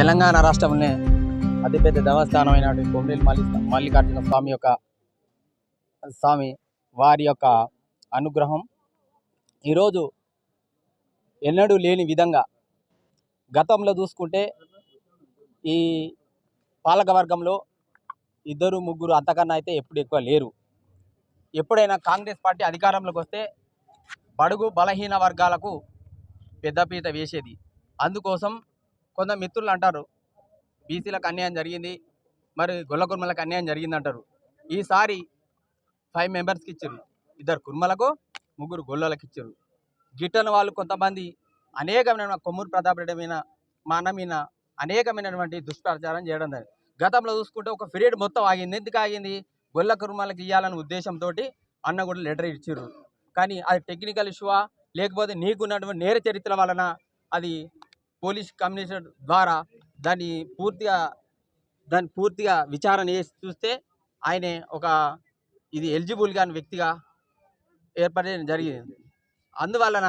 తెలంగాణ రాష్ట్రంలోనే అతిపెద్ద దేవస్థానమైనటువంటి కొమరేలు మల్లికార్జున స్వామి వారి యొక్క అనుగ్రహం ఈరోజు ఎన్నడూ లేని విధంగా గతంలో చూసుకుంటే ఈ పాలకవర్గంలో ఇద్దరు ముగ్గురు అంతకన్నా అయితే ఎప్పుడు ఎక్కువ లేరు. ఎప్పుడైనా కాంగ్రెస్ పార్టీ అధికారంలోకి వస్తే బడుగు బలహీన వర్గాలకు పెద్దపీట వేసేది. అందుకోసం కొంత మిత్రులు అంటారు బీసీలకు అన్యాయం జరిగింది, మరి గొల్ల కుర్మలకు అన్యాయం జరిగింది అంటారు. ఈసారి 5 మెంబర్స్కి ఇచ్చారు, 2 కుర్మలకు 3 గొల్లలకు ఇచ్చారు. గిట్టని వాళ్ళు కొంతమంది అనేకమైన కొమ్మూరు ప్రతాప్ రెడ్డి మీద మా అన్న మీద అనేకమైనటువంటి దుష్ప్రచారం చేయడం జరిగింది. గతంలో చూసుకుంటే ఒక పీరియడ్ మొత్తం ఆగింది. ఎందుకు ఆగింది? గొల్ల కుర్మలకు ఇవ్వాలనే ఉద్దేశంతో అన్న కూడా లెటర్ ఇచ్చారు. కానీ అది టెక్నికల్ ఇష్యూవా లేకపోతే నీకున్నటువంటి నేర చరిత్ర వలన అది పోలీస్ కమిషనర్ ద్వారా దాన్ని పూర్తిగా విచారణ చేసి చూస్తే ఆయనే ఒక ఇది ఎలిజిబుల్ కాని వ్యక్తిగా ఏర్పడడం జరిగింది. అందువలన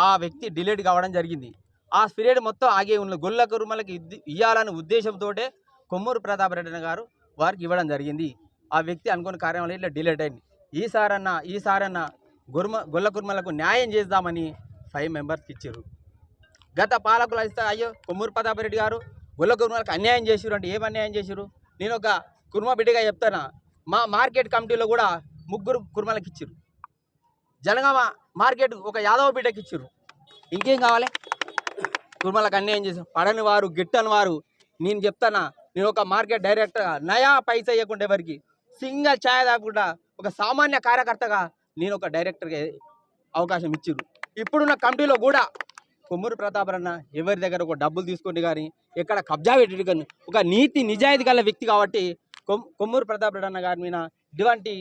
ఆ వ్యక్తి డిలీట్ కావడం జరిగింది. ఆ పీరియడ్ మొత్తం ఆగే ఉన్న గొల్ల కుర్మలకి ఇవ్వాలనే ఉద్దేశంతో కొమ్మూరు ప్రతాప్ రెడ్డి గారు వారికి ఇవ్వడం జరిగింది. ఆ వ్యక్తి అనుకున్న కార్యం ఇట్లా డిలీట్ అయింది. ఈసారన్నా గొల్ల కుర్మలకు న్యాయం చేద్దామని 5 మెంబర్స్కి ఇచ్చారు. గత పాలకులు అయితే అయ్యో కొమ్మూరు ప్రతాప్ రెడ్డి గారు గొల్ల కుర్మలకు అన్యాయం చేసారు అంటే ఏం అన్యాయం చేశారు? నేను ఒక కుర్మ బిడ్డగా చెప్తానా, మా మార్కెట్ కమిటీలో కూడా 3 కుర్మలకు ఇచ్చారు. జనగామ మార్కెట్ ఒక యాదవ బిడ్డకి ఇచ్చారు. ఇంకేం కావాలి? కుర్మలకు అన్యాయం చేశారు. పడని వారు గిట్టని వారు నేను చెప్తానా, నేను ఒక మార్కెట్ డైరెక్టర్గా నయా పైసా ఇవ్వకుండా ఎవరికి సింగల్ ఛాయ్ తాగకుండా ఒక సామాన్య కార్యకర్తగా నేను ఒక డైరెక్టర్గా అవకాశం ఇచ్చారు. ఇప్పుడున్న కమిటీలో కూడా కొమ్మూరు ప్రతాప్ అన్న ఎవరి దగ్గర ఒక డబ్బులు తీసుకుంటే కానీ ఎక్కడ కబ్జా పెట్టి కానీ ఒక నీతి నిజాయితీ గల వ్యక్తి కాబట్టి కొమ్మూరు ప్రతాప్ రెడ్డి అన్న గారి మీద ఇటువంటి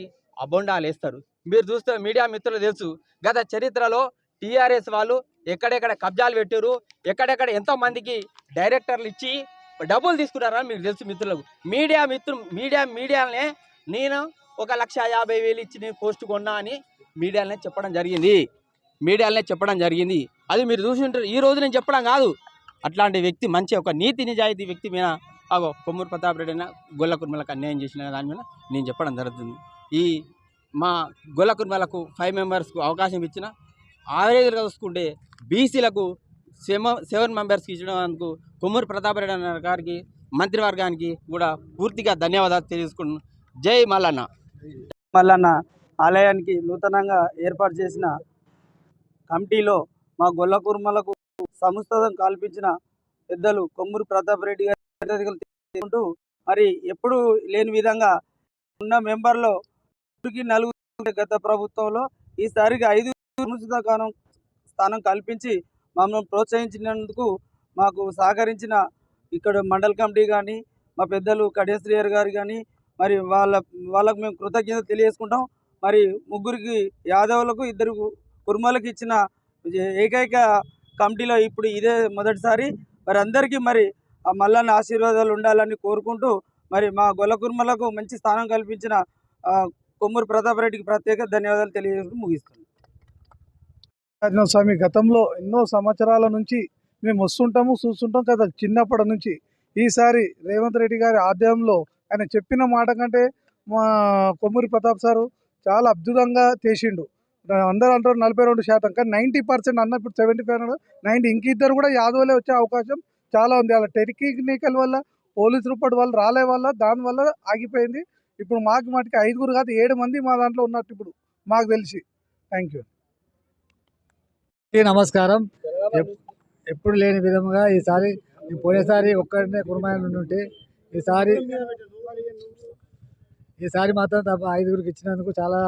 అబొండాలు వేస్తారు. మీరు చూస్తే మీడియా మిత్రులు తెలుసు, గత చరిత్రలో టీఆర్ఎస్ వాళ్ళు ఎక్కడెక్కడ కబ్జాలు పెట్టారు, ఎక్కడెక్కడ ఎంతోమందికి డైరెక్టర్లు ఇచ్చి డబ్బులు తీసుకున్నారని మీకు తెలుసు మిత్రులకు. మీడియాలనే నేను 1,50,000 ఇచ్చి నేను పోస్ట్ కొన్నా అని మీడియాలనే చెప్పడం జరిగింది. అది మీరు చూసి ఉంటారు. ఈ రోజు నేను చెప్పడం కాదు, అట్లాంటి వ్యక్తి మంచి ఒక నీతి నిజాయితీ వ్యక్తి మీద కొమ్మూరు ప్రతాప్ రెడ్డి అయినా గొల్ల కుర్మలకు అన్యాయం చేసిన దాని మీద నేను చెప్పడం జరుగుతుంది. ఈ మా గొల్ల కుర్మలకు 5 మెంబర్స్కు అవకాశం ఇచ్చిన ఆవరేజ్గా చూసుకుంటే బీసీలకు 7 మెంబర్స్కి ఇచ్చినందుకు కొమ్మూరు ప్రతాప్ రెడ్డి అన్న గారికి మంత్రివర్గానికి కూడా పూర్తిగా ధన్యవాదాలు తెలియజేసుకుంటున్నాను. జై మల్లన్న. మల్లన్న ఆలయానికి నూతనంగా ఏర్పాటు చేసిన కమిటీలో మా గొల్ల కుర్మలకు సముచితం కల్పించిన పెద్దలు కొమ్మూరు ప్రతాప్ రెడ్డి గారు తీసుకుంటూ మరి ఎప్పుడు లేని విధంగా ఉన్న మెంబర్లో 4 గత ప్రభుత్వంలో ఈసారికి 5 సముచిత స్థానం కల్పించి మమ్మల్ని ప్రోత్సహించినందుకు మాకు సహకరించిన ఇక్కడ మండల కమిటీ కానీ మా పెద్దలు కడియశ్రీయర్ గారు కానీ మరి వాళ్ళకు మేము కృతజ్ఞత తెలియజేసుకుంటాం. మరి 3 యాదవులకు 2 కుర్మలకు ఇచ్చిన ఏకైక కమిటీలో ఇప్పుడు ఇదే మొదటిసారి. మరి అందరికీ మరి ఆ మల్లన్న ఆశీర్వాదాలు ఉండాలని కోరుకుంటూ మరి మా గొల్ల కుర్మలకు మంచి స్థానం కల్పించిన కొమ్మూరు ప్రతాప్ రెడ్డికి ప్రత్యేక ధన్యవాదాలు తెలియజేస్తూ ముగిస్తున్నాను. స్వామి గతంలో ఎన్నో సంవత్సరాల నుంచి మేము వస్తుంటాము చూస్తుంటాం కదా చిన్నప్పటి నుంచి. ఈసారి రేవంత్ రెడ్డి గారి ఆధ్వర్యంలో ఆయన చెప్పిన మాట కంటే మా కొమ్మూరి ప్రతాప్ సారు చాలా అద్భుతంగా చేసిండు. అందరూ అంటారు 42%, కానీ 90% అన్న ఇప్పుడు 75, 90 ఇంకిద్దరు కూడా యాదవులే వచ్చే అవకాశం చాలా ఉంది. అలా టెక్నికల్ వల్ల పోలీసు రూపటి వల్ల రాలే వల్ల దానివల్ల ఆగిపోయింది. ఇప్పుడు మాకు మటుకు 5 కాదు 7 మంది మా దాంట్లో ఉన్నట్టు ఇప్పుడు మాకు తెలిసి. Thank you. నమస్కారం. ఎప్పుడు లేని విధంగా ఈసారి పోయినసారి ఒక్కరినే కుర్మాయలు ఉంటే ఈసారి మాత్రం 5గురికి ఇచ్చినందుకు చాలా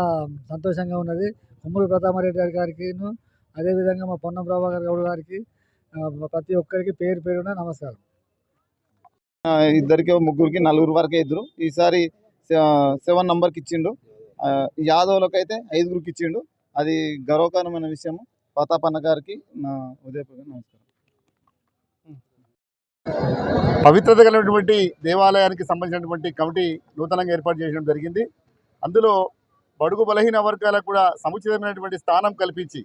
సంతోషంగా ఉన్నది. కొమ్మూరు ప్రతాపరెడ్డి గారికి అదేవిధంగా మా పొన్నం ప్రభాకర్ గౌడ్ గారికి ప్రతి ఒక్కరికి పేరు పేరున నమస్కారం. 2కి 3కి 4 వరకే ఇద్దరు. ఈసారి 7 నంబర్కి ఇచ్చిండు. యాదవులకు అయితే 5గురికి ఇచ్చిండు. అది గౌరవకరమైన విషయము. ప్రతాపన్న గారికి నా ఉదయపూర్వక నమస్కారం. పవిత్రత కలిగినటువంటి దేవాలయానికి సంబంధించినటువంటి కమిటీ నూతనంగా ఏర్పాటు చేయడం జరిగింది. అందులో బడుగు బలహీన వర్గాలకు కూడా సముచితమైనటువంటి స్థానం కల్పించి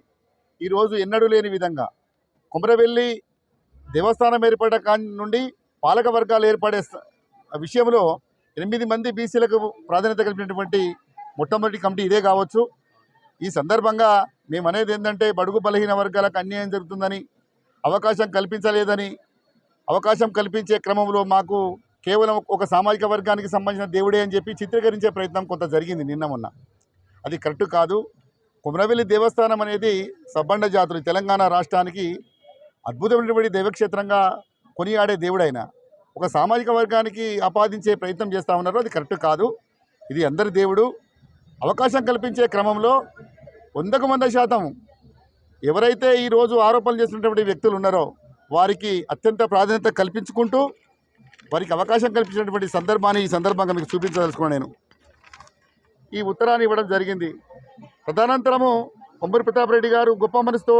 ఈరోజు ఎన్నడూ లేని విధంగా కొమరవెల్లి దేవస్థానం ఏర్పడ్డ నుండి పాలక వర్గాలు ఏర్పడే విషయంలో 8 మంది బీసీలకు ప్రాధాన్యత కల్పినటువంటి మొట్టమొదటి కమిటీ ఇదే కావచ్చు. ఈ సందర్భంగా మేము అనేది ఏంటంటే బడుగు బలహీన వర్గాలకు అన్యాయం జరుగుతుందని, అవకాశం కల్పించలేదని, అవకాశం కల్పించే క్రమంలో మాకు కేవలం ఒక సామాజిక వర్గానికి సంబంధించిన దేవుడే అని చెప్పి చిత్రీకరించే ప్రయత్నం కొంత జరిగింది నిన్న మొన్న. అది కరెక్ట్ కాదు. కొమరవెల్లి దేవస్థానం అనేది సబ్బండ జాతులు తెలంగాణ రాష్ట్రానికి అద్భుతమైనటువంటి దైవక్షేత్రంగా కొనియాడే దేవుడైన ఒక సామాజిక వర్గానికి ఆపాదించే ప్రయత్నం చేస్తూ ఉన్నారు. అది కరెక్ట్ కాదు. ఇది అందరి దేవుడు. అవకాశం కల్పించే క్రమంలో 100% ఎవరైతే ఈరోజు ఆరోపణలు చేస్తున్నటువంటి వ్యక్తులు ఉన్నారో వారికి అత్యంత ప్రాధాన్యత కల్పించుకుంటూ వారికి అవకాశం కల్పించినటువంటి సందర్భాన్ని ఈ సందర్భంగా మీకు చూపించదలుచుకున్నాను. నేను ఈ ఉత్తరాన్ని ఇవ్వడం జరిగింది. తదనంతరము కొమ్మూరి ప్రతాప్ రెడ్డి గారు గొప్ప మనసుతో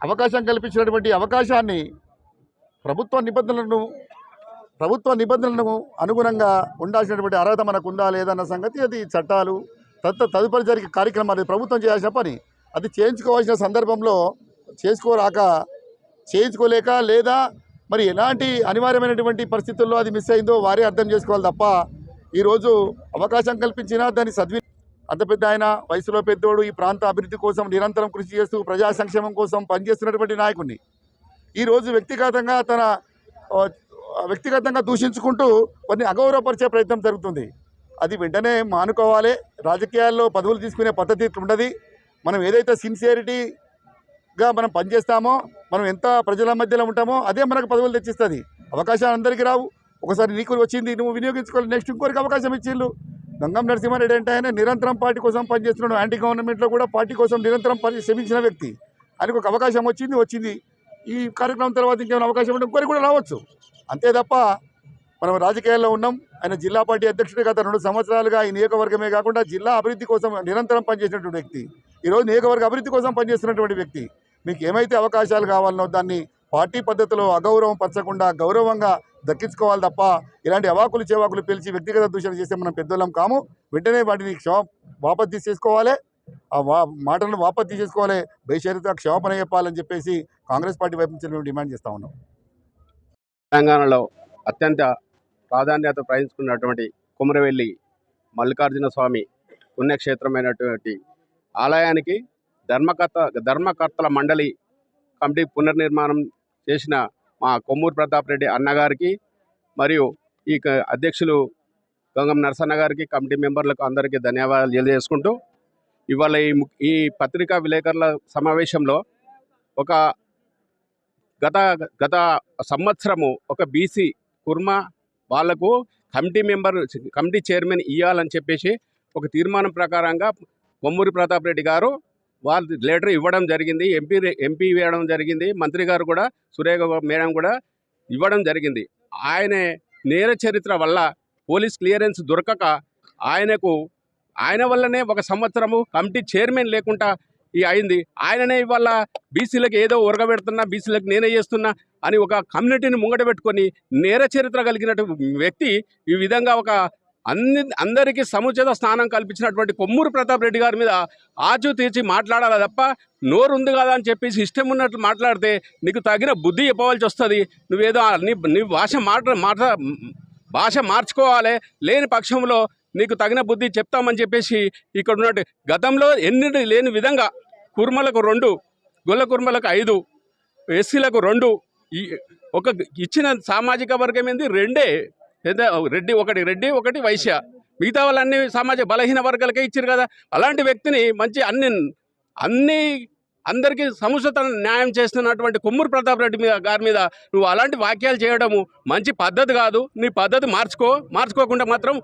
అవకాశం కల్పించినటువంటి అవకాశాన్ని ప్రభుత్వ నిబంధనలను అనుగుణంగా ఉండాల్సినటువంటి అర్హత మనకు ఉందా లేదన్న సంగతి, అది చట్టాలు తదుపరి జరిగే కార్యక్రమాలు ప్రభుత్వం చేయాల్సిన పని. అది చేయించుకోవాల్సిన సందర్భంలో చేయించుకోలేక లేదా మరి ఎలాంటి అనివార్యమైనటువంటి పరిస్థితుల్లో అది మిస్ అయిందో వారే అర్థం చేసుకోవాలి తప్ప ఈరోజు అవకాశం కల్పించినా దాన్ని అంత పెద్ద ఆయన వయసులో పెద్దోడు ఈ ప్రాంత అభివృద్ధి కోసం నిరంతరం కృషి చేస్తూ ప్రజా సంక్షేమం కోసం పనిచేస్తున్నటువంటి నాయకుడిని ఈరోజు వ్యక్తిగతంగా దూషించుకుంటూ కొన్ని అగౌరవపరిచే ప్రయత్నం జరుగుతుంది. అది వెంటనే మానుకోవాలి. రాజకీయాల్లో పదవులు తీసుకునే పద్ధతి ఉండదు. మనం ఏదైతే సిన్సియరిటీగా మనం పనిచేస్తామో, మనం ఎంత ప్రజల మధ్యలో ఉంటామో అదే మనకు పదవులు తెచ్చిస్తుంది. అవకాశాలు అందరికీ రావు. ఒకసారి నీకు వచ్చింది, నువ్వు వినియోగించుకోవాలి, నెక్స్ట్ ఇంకోరికి అవకాశం ఇచ్చిళ్ళు. గంగం నరసింహారెడ్డి అంటే ఆయన నిరంతరం పార్టీ కోసం పనిచేస్తున్నాడు. యాంటీ గవర్నమెంట్లో కూడా పార్టీ కోసం నిరంతరం శ్రమించిన వ్యక్తి. ఆయనకు ఒక అవకాశం వచ్చింది. ఈ కార్యక్రమం తర్వాత ఇంకేమైనా అవకాశం ఉంటే ఇంకోరికి కూడా రావచ్చు. అంతే తప్ప మనం రాజకీయాల్లో ఉన్నాం. ఆయన జిల్లా పార్టీ అధ్యక్షుడు గత 2 సంవత్సరాలుగా ఈ నియోజకవర్గమే కాకుండా జిల్లా అభివృద్ధి కోసం నిరంతరం పనిచేసినటువంటి వ్యక్తి. ఈరోజు నియోజకవర్గ అభివృద్ధి కోసం పనిచేస్తున్నటువంటి వ్యక్తి. మీకు ఏమైతే అవకాశాలు కావాలనో దాన్ని పార్టీ పద్ధతిలో అగౌరవం పరచకుండా గౌరవంగా దక్కించుకోవాలి తప్ప ఇలాంటి అవాకులు చేవాకులు పిలిచి వ్యక్తిగత దూషణ చేస్తే మనం పెద్దోళ్ళం కాము. వెంటనే వాటిని వాపసు తీసేసుకోవాలి. ఆ మాటలను వాపసు తీసేసుకోవాలి. బేషరతుగా క్షమాపణ చెప్పాలని చెప్పేసి కాంగ్రెస్ పార్టీ వైపు నుంచి మేము డిమాండ్ చేస్తూ ఉన్నాం. తెలంగాణలో అత్యంత ప్రాధాన్యత ప్రవహించుకున్నటువంటి కొమరవెల్లి మల్లికార్జున స్వామి పుణ్యక్షేత్రమైనటువంటి ఆలయానికి ధర్మకర్తల మండలి కమిటీ పునర్నిర్మాణం చేసిన మా కొమ్మూరి ప్రతాప్ రెడ్డి అన్నగారికి మరియు ఈ అధ్యక్షులు గంగం నరసన్న గారికి, కమిటీ మెంబర్లకు అందరికీ ధన్యవాదాలు తెలియజేసుకుంటూ ఇవాళ ఈ పత్రికా విలేకరుల సమావేశంలో ఒక గత సంవత్సరము ఒక బీసీ కుర్మా వాళ్లకు కమిటీ చైర్మన్ ఇవ్వాలని చెప్పేసి ఒక తీర్మానం ప్రకారంగా కొమ్మూరి ప్రతాప్ రెడ్డి గారు వాళ్ళు లెటర్ ఇవ్వడం జరిగింది. ఎంపీ ఇవ్వడం జరిగింది. మంత్రి గారు కూడా సురేఖ మేడం కూడా ఇవ్వడం జరిగింది. నేర చరిత్ర వల్ల పోలీస్ క్లియరెన్స్ దొరకక ఆయన వల్లనే ఒక సంవత్సరము కమిటీ చైర్మన్ లేకుండా అయింది. ఆయననే ఇవాళ బీసీలకు ఏదో ఉరగబెడుతున్నా, బీసీలకు నేనే చేస్తున్నా అని ఒక కమ్యూనిటీని ముంగట పెట్టుకొని నేర చరిత్ర కలిగినట్టు వ్యక్తి ఈ విధంగా అందరికీ సముచిత స్థానం కల్పించినటువంటి కొమ్మూరి ప్రతాప్ రెడ్డి గారి మీద ఆచూతీర్చి మాట్లాడాలి తప్ప నోరు ఉంది కదా అని చెప్పేసి ఇష్టం ఉన్నట్లు మాట్లాడితే నీకు తగిన బుద్ధి చెప్పవలసి వస్తుంది. నువ్వేదో నీ భాష మార్చుకోవాలి. లేని పక్షంలో నీకు తగిన బుద్ధి చెప్తామని చెప్పేసి ఇక్కడ ఉన్నట్టు గతంలో ఎన్నిటి లేని విధంగా కుర్మలకు 2, గొల్ల కుర్మలకు 5, ఎస్సీలకు 2 ఒక ఇచ్చిన సామాజిక వర్గం ఏంది 2 రెడ్డి, ఒకటి వైశ్య, మిగతా వాళ్ళన్నీ సామాజిక బలహీన వర్గాలకే ఇచ్చారు కదా. అలాంటి వ్యక్తిని మంచి అందరికీ సముచిత న్యాయం చేస్తున్నటువంటి కొమ్మూరి ప్రతాప్ రెడ్డి గారి మీద నువ్వు అలాంటి వాక్యాలు చేయడము మంచి పద్ధతి కాదు. నీ పద్ధతి మార్చుకోకుండా మాత్రం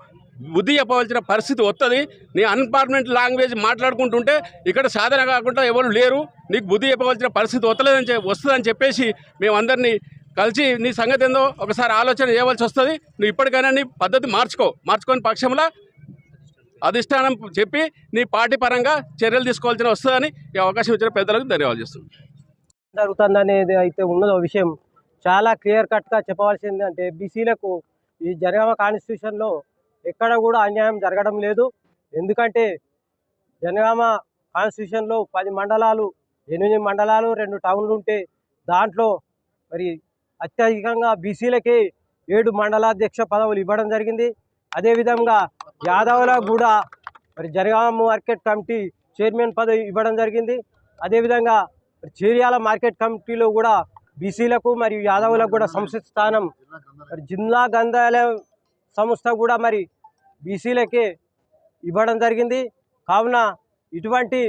బుద్ధి చెప్పవలసిన పరిస్థితి వస్తుంది. నీ అన్పార్లమెంట్ లాంగ్వేజ్ మాట్లాడుకుంటుంటే ఇక్కడ సాధన కాకుండా ఎవరు లేరు. నీకు బుద్ధి చెప్పవలసిన పరిస్థితి వస్తుందని చెప్పేసి మేమందరినీ కలిసి నీ సంగతి ఏందో ఒకసారి ఆలోచన చేయవలసి వస్తుంది. నువ్వు ఇప్పటికైనా నీ పద్ధతి మార్చుకొని పక్షంలో అధిష్టానం చెప్పి నీ పార్టీ పరంగా చర్యలు తీసుకోవాల్సిన వస్తుందని ఈ అవకాశం ఇచ్చిన పెద్దలకు ధన్యవాదాలు చేస్తుంది. జరుగుతుందనేది అయితే ఉన్నదో విషయం చాలా క్లియర్ కట్గా చెప్పవలసింది. అంటే బీసీలకు ఈ జనగామ కాన్స్టిట్యూషన్లో ఎక్కడ కూడా అన్యాయం జరగడం లేదు. ఎందుకంటే జనగామ కాన్స్టిట్యూషన్లో 10 మండలాలు, 8 మండలాలు, 2 టౌన్లు ఉంటే దాంట్లో మరి అత్యధికంగా బీసీలకి 7 మండలాధ్యక్ష పదవులు ఇవ్వడం జరిగింది. అదేవిధంగా యాదవులకు కూడా మరి జనగామ మార్కెట్ కమిటీ చైర్మన్ పదవి ఇవ్వడం జరిగింది. అదేవిధంగా చేర్యాల మార్కెట్ కమిటీలో కూడా బీసీలకు మరియు యాదవులకు కూడా సముచిత స్థానం, మరి జిల్లా గ్రంథాలయం సంస్థ కూడా మరి బీసీలకే ఇవ్వడం జరిగింది. కావున ఇటువంటి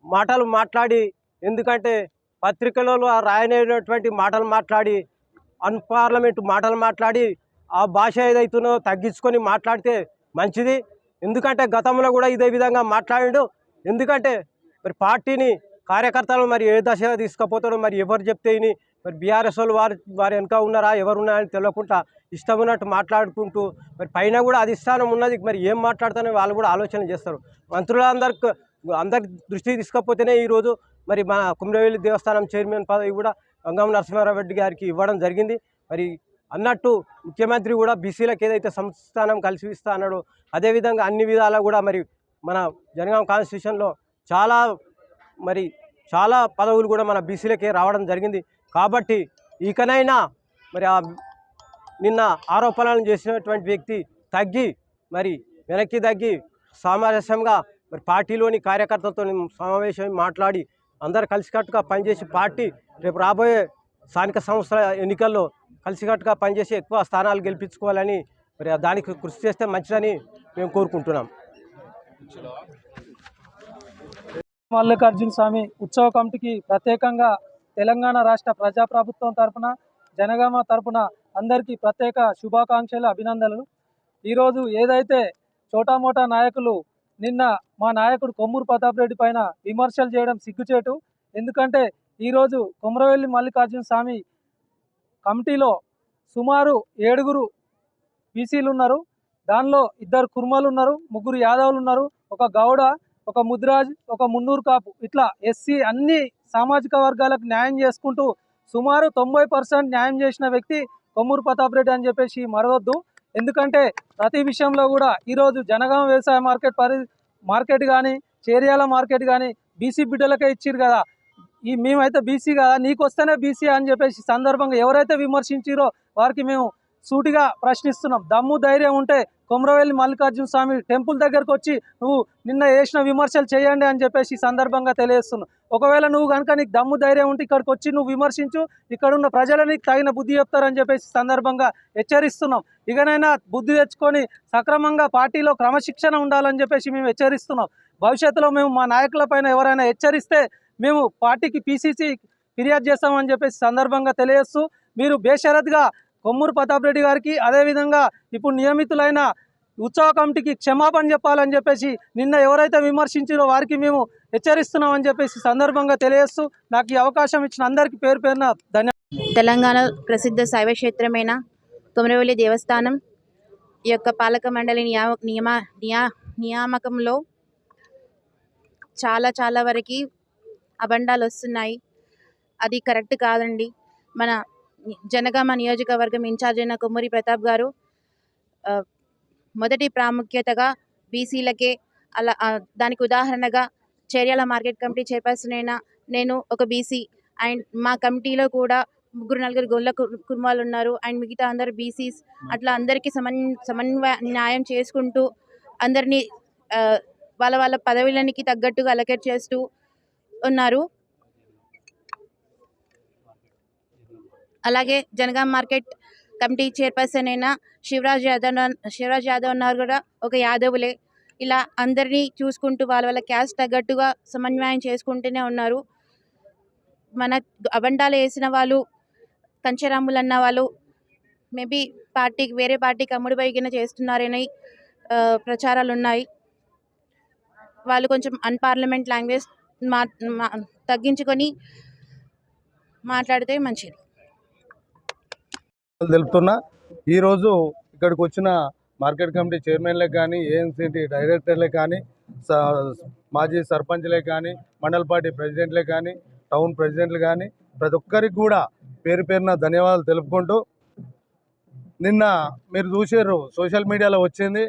మాటలు మాట్లాడి, ఎందుకంటే పత్రికలలో రాయనటువంటి మాటలు మాట్లాడి, అన్పార్లమెంటు మాటలు మాట్లాడి ఆ భాష ఏదైతుందో తగ్గించుకొని మాట్లాడితే మంచిది. ఎందుకంటే గతంలో కూడా ఇదే విధంగా మాట్లాడాడు. ఎందుకంటే మరి పార్టీని కార్యకర్తలు మరి ఏ దశ తీసుకుపోతాడో మరి ఎవరు చెప్తే మరి బీఆర్ఎస్ వాళ్ళు వారి వెనుక ఉన్నారా ఎవరు ఉన్నారని తెలియకుండా ఇష్టం ఉన్నట్టు మాట్లాడుకుంటూ మరి పైన కూడా అధిష్టానం ఉన్నది, మరి ఏం మాట్లాడుతానో వాళ్ళు కూడా ఆలోచన చేస్తారు. అందరి దృష్టికి తీసుకపోతేనే ఈరోజు మరి మన కుమ్రవేలి దేవస్థానం చైర్మన్ పదవి కూడా గంగం నరసింహారెడ్డి గారికి ఇవ్వడం జరిగింది. మరి అన్నట్టు ముఖ్యమంత్రి కూడా బీసీలకు ఏదైతే సంస్థానం కలిసి ఇస్తా అన్నాడో అదేవిధంగా అన్ని విధాలా కూడా మరి మన జనగాం కాన్స్టిట్యూషన్లో చాలా పదవులు కూడా మన బీసీలకే రావడం జరిగింది. కాబట్టి ఇకనైనా మరి నిన్న ఆరోపణలు చేసినటువంటి వ్యక్తి మరి వెనక్కి తగ్గి సామరస్యంగా మరి పార్టీలోని కార్యకర్తలతో సమావేశం మాట్లాడి అందరు కలిసికట్టుగా పనిచేసి పార్టీ రేపు రాబోయే స్థానిక సంస్థల ఎన్నికల్లో కలిసికట్టుగా పనిచేసి ఎక్కువ స్థానాలు గెలిపించుకోవాలని మరి దానికి కృషి చేస్తే మంచిదని మేము కోరుకుంటున్నాం. మల్లికార్జున స్వామి ఉత్సవ కమిటీకి ప్రత్యేకంగా తెలంగాణ రాష్ట్ర ప్రజాప్రభుత్వం తరపున జనగామ తరపున అందరికీ ప్రత్యేక శుభాకాంక్షలు, అభినందనలు. ఈరోజు ఏదైతే చోటామోటా నాయకులు నిన్న మా నాయకుడు కొమ్మూరు ప్రతాప్ రెడ్డి పైన విమర్శలు చేయడం సిగ్గుచేటు. ఎందుకంటే ఈరోజు కొమరవెల్లి మల్లికార్జున స్వామి కమిటీలో సుమారు 7 బీసీలు ఉన్నారు. దానిలో 2 కుర్మలు ఉన్నారు, 3 యాదవులు ఉన్నారు, ఒక గౌడ, ఒక ముద్రాజ్, ఒక మున్నూరు కాపు, ఇట్లా ఎస్సీ అన్ని సామాజిక వర్గాలకు న్యాయం చేసుకుంటూ సుమారు 90% న్యాయం చేసిన వ్యక్తి కొమ్మూరు ప్రతాప్ రెడ్డి అని చెప్పేసి మరవద్దు. ఎందుకంటే ప్రతి విషయంలో కూడా ఈరోజు జనగామ వ్యవసాయ మార్కెట్ కానీ చేర్యాల మార్కెట్ కానీ బీసీ బిడ్డలకే ఇచ్చిరు కదా. మేమైతే బీసీ కదా, నీకు వస్తేనే బీసీ అని చెప్పేసి సందర్భంగా ఎవరైతే విమర్శించారో వారికి మేము సూటిగా ప్రశ్నిస్తున్నాం. దమ్ము ధైర్యం ఉంటే కొమరవెల్లి మల్లికార్జున స్వామి టెంపుల్ దగ్గరకు వచ్చి నువ్వు నిన్న చేసిన విమర్శలు చేయండి అని చెప్పేసి సందర్భంగా తెలియజేస్తున్నావు. ఒకవేళ నువ్వు కనుక నీకు దమ్ము ధైర్యం ఉంటే ఇక్కడికి వచ్చి నువ్వు విమర్శించు, ఇక్కడున్న ప్రజలని తగిన బుద్ధి చెప్తారని చెప్పేసి సందర్భంగా హెచ్చరిస్తున్నాం. ఇకనైనా బుద్ధి తెచ్చుకొని సక్రమంగా పార్టీలో క్రమశిక్షణ ఉండాలని చెప్పేసి మేము హెచ్చరిస్తున్నాం. భవిష్యత్తులో మేము మా నాయకులపైన ఎవరైనా హెచ్చరిస్తే మేము పార్టీకి పీసీసీ ఫిర్యాదు చేస్తామని చెప్పేసి సందర్భంగా తెలియజేస్తూ మీరు బేషరత్గా కొమ్మూరు ప్రతాప్ రెడ్డి గారికి అదేవిధంగా ఇప్పుడు నియమితులైన ఉత్సవ కమిటీకి క్షమాపణ చెప్పాలని చెప్పేసి నిన్న ఎవరైతే విమర్శించారో వారికి మేము హెచ్చరిస్తున్నామని చెప్పేసి సందర్భంగా తెలియజేస్తూ నాకు ఈ అవకాశం ఇచ్చిన అందరికీ పేరు పేరున ధన్యవాదాలు. తెలంగాణ ప్రసిద్ధ శైవ క్షేత్రమైన కొమరవెల్లి దేవస్థానం ఈ యొక్క పాలక మండలి నియామకంలో చాలా వరకు అబండాలు వస్తున్నాయి. అది కరెక్ట్ కాదండి. మన జనగామ నియోజకవర్గం ఇన్ఛార్జ్ అయిన కొమ్మూరి ప్రతాప్ గారు మొదటి ప్రాముఖ్యతగా బీసీలకే, అలా దానికి ఉదాహరణగా చేర్యాల మార్కెట్ కమిటీ చైర్పర్సన్ అయిన నేను ఒక బీసీ అండ్ మా కమిటీలో కూడా 3-4 గొల్ల కుర్మాలు ఉన్నారు అండ్ మిగతా అందరు బీసీస్. అట్లా అందరికీ న్యాయం చేసుకుంటూ అందరినీ వాళ్ళ పదవులకి తగ్గట్టుగా అలకేట్ చేస్తూ ఉన్నారు. అలాగే జనగాం మార్కెట్ కమిటీ చైర్పర్సన్ అయిన శివరాజ్ యాదవ్ ఉన్నారు కూడా ఒక యాదవులే. ఇలా అందరినీ చూసుకుంటూ వాళ్ళ క్యాస్ట్ తగ్గట్టుగా సమన్వయం చేసుకుంటూనే ఉన్నారు. మన అబండాలు వేసిన వాళ్ళు, కంచెరాములు అన్న వాళ్ళు మేబీ వేరే పార్టీకి అమ్ముడు బయగిన చేస్తున్నారని ప్రచారాలు ఉన్నాయి. వాళ్ళు కొంచెం అన్పార్లమెంట్ లాంగ్వేజ్ తగ్గించుకొని మాట్లాడితే మంచిది తెలుపుతున్నా. ఈరోజు ఇక్కడికి వచ్చిన మార్కెట్ కమిటీ చైర్మన్లకు కానీ, ఏఎన్సిటీ డైరెక్టర్లకు కానీ, మాజీ సర్పంచ్లకు కానీ, మండల పార్టీ ప్రెసిడెంట్లకు కానీ, టౌన్ ప్రెసిడెంట్లు కానీ ప్రతి ఒక్కరికి కూడా పేరు పేరున ధన్యవాదాలు తెలుపుకుంటూ, నిన్న మీరు చూసారు సోషల్ మీడియాలో వచ్చింది,